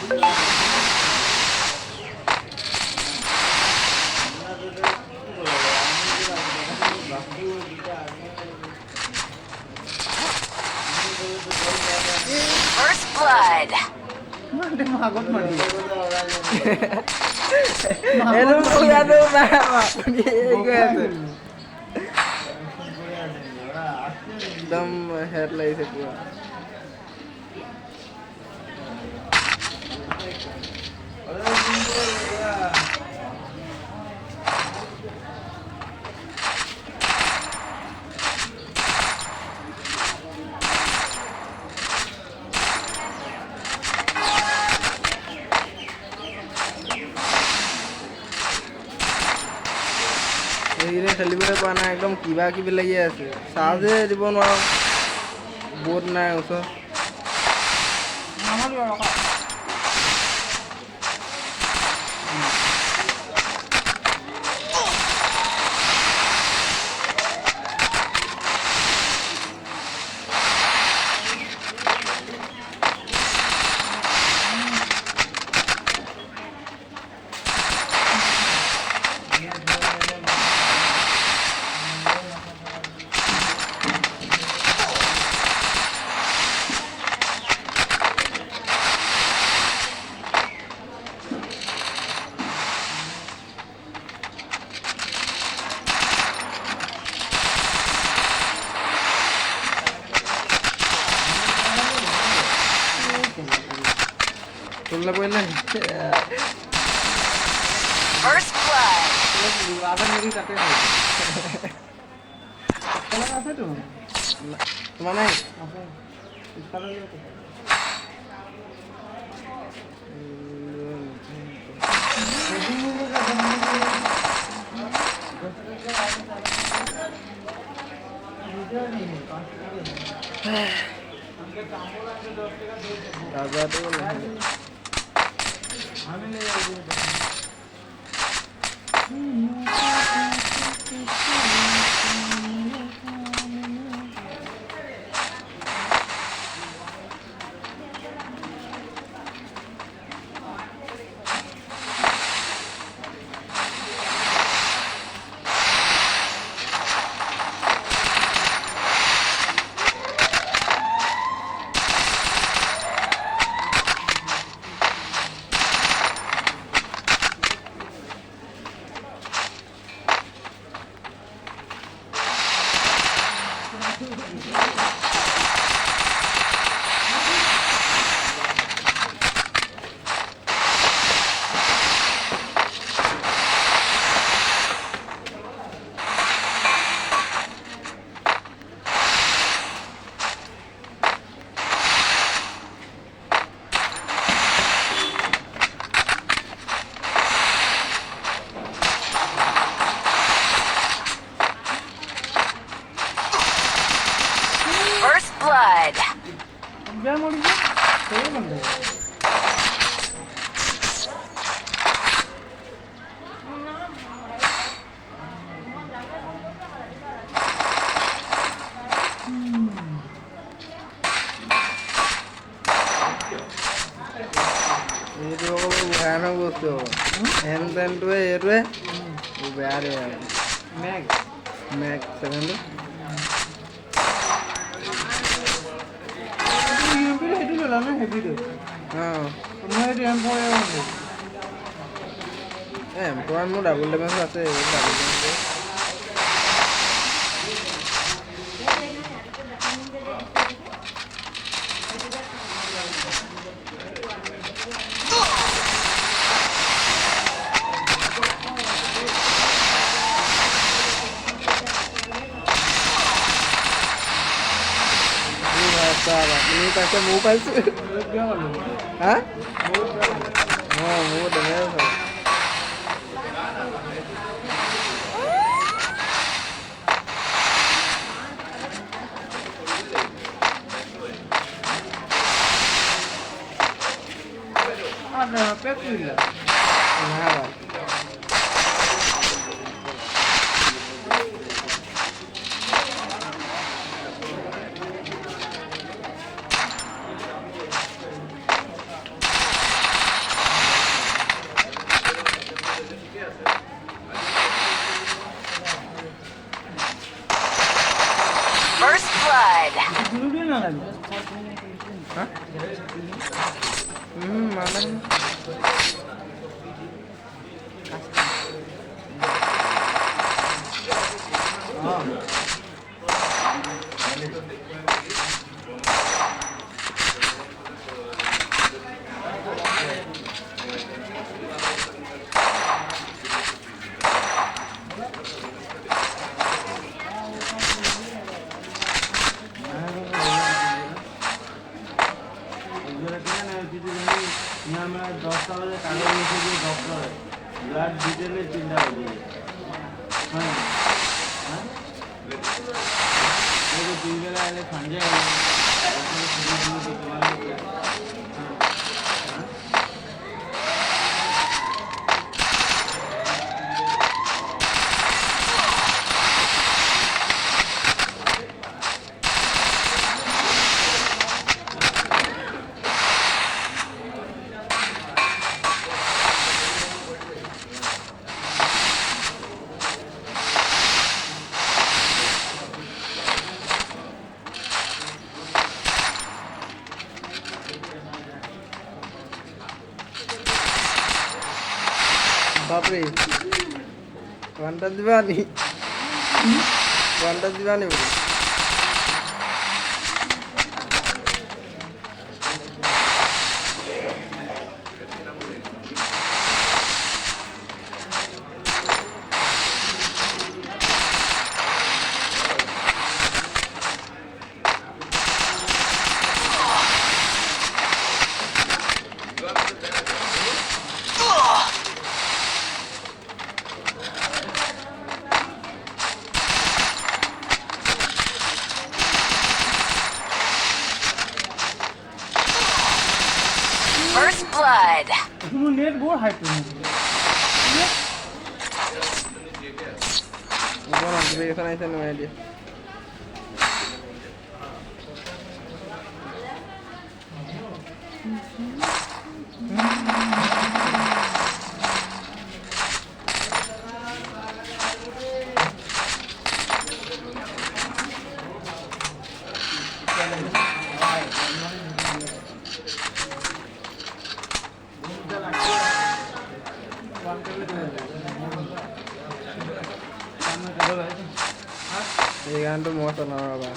First blood. एकदम head লাগিছে পুরা এইনে খেলিবলৈ পোৱা নাই একদম কিবা কিবি লাগি আছে চাৰ্জে দিব নোৱাৰো বোৰ্ড নাই ওচৰত तुलना कोई नहीं First blood. आधा मेरी काटे हैं कलर आते तुम तुम्हारा नहीं इस कलर में ताजा तो नहीं First blood. ये तो भयानक वस्तु हेन तेन तो ये तो वो बेकार है मैग मैग सेकंड हाँ एम्प्लॉय डाबल डैमेज আছে double damage ini pakai mau palsu hah mau dengar ada pepil nah মানা আমরা 10টা বাজে কাগজ লিখে দিয়ে ডক্টর ব্লাড ডিটেলে 3টা বাজে হ্যাঁ হ্যাঁ এই যে দুই বেলা এলে সঞ্জয় বাপরে ওয়ানটা দিবানি ওয়ানটা দিবানি First blood. তুমি নেট বোর হাইট তুমি বড় দিবে এখানে আইছে নয় আইডিয়া এই গানটো মস্ত না বাবা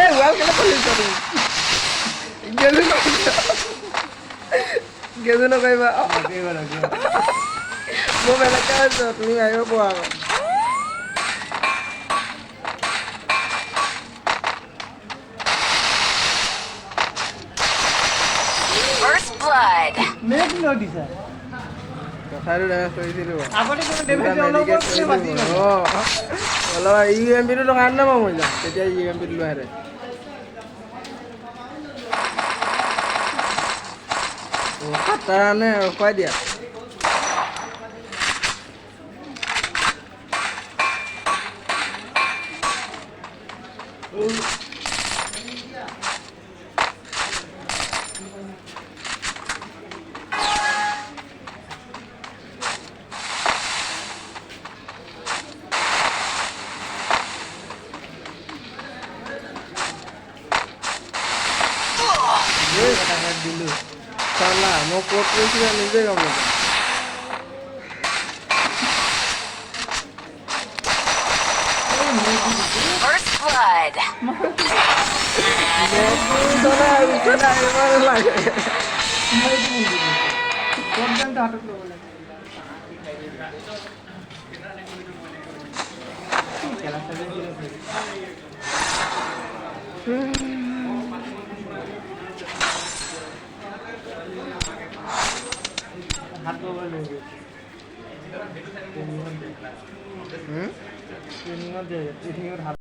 igual que la policía que no caiba no me la cabeza ni me hago por First blood. Net নটি স্যার কথাটো কৈছিলো আগতে তুমি ডেমেজ অলপ কৰি বাজি অলপ ইউএমপিটো টকা আন নাম মই যাম তেতিয়া ইউএমপিটো লৈ আহে তাৰ নে খুৱাই দিয়া দিলো চালা মই ক'ত কৈছিলো নিজে গম নাপাওঁ First blood. হাত বগল লৈ হুম ট্রেনিংত